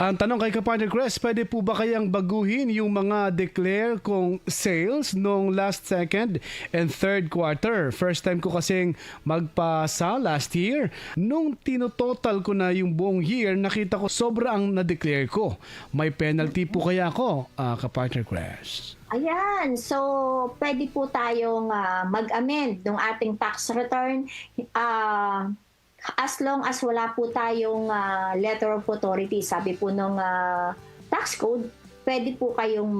Ang tanong kay Kapartner Chris, pwede po ba kayang baguhin yung mga declare kong sales nung last second and third quarter? First time ko kasing magpasa last year. Nung tinototal ko na yung buong year, nakita ko sobra ang na-declare ko. May penalty po kaya ako, Kapartner Chris? Ayan, so pwede po tayong mag-amend ng ating tax return as long as wala po tayong letter of authority. Sabi po nung tax code, pwede po kayong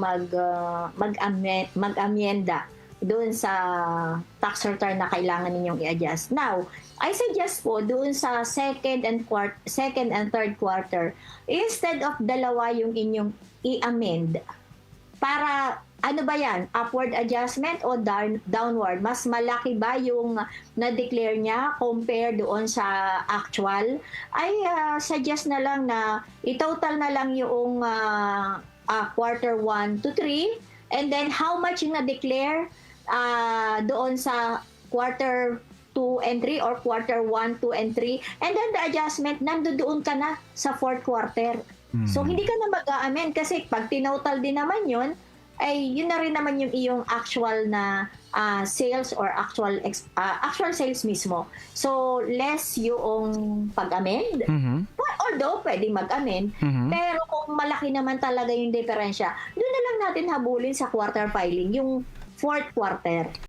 mag-amyenda doon sa tax return na kailangan ninyong i-adjust. Now, I suggest po doon sa second and third quarter, instead of dalawa yung inyong i-amend, para ano ba yan? Upward adjustment o downward? Mas malaki ba yung na-declare niya compare doon sa actual? Ay suggest na lang na i-total na lang yung quarter 1 to 3 and then how much yung na-declare doon sa quarter 2 and 3 or quarter 1, 2, and 3 and then the adjustment nandoon ka na sa fourth quarter. So hindi ka na mag-a-amend kasi pag tinotal din naman yun, ay yun na rin naman yung iyong actual na sales or actual sales mismo. So less yung pag-amend. Although pwedeng mag-amend, pero kung malaki naman talaga yung diferensya, doon na lang natin habulin sa quarter filing, yung fourth quarter.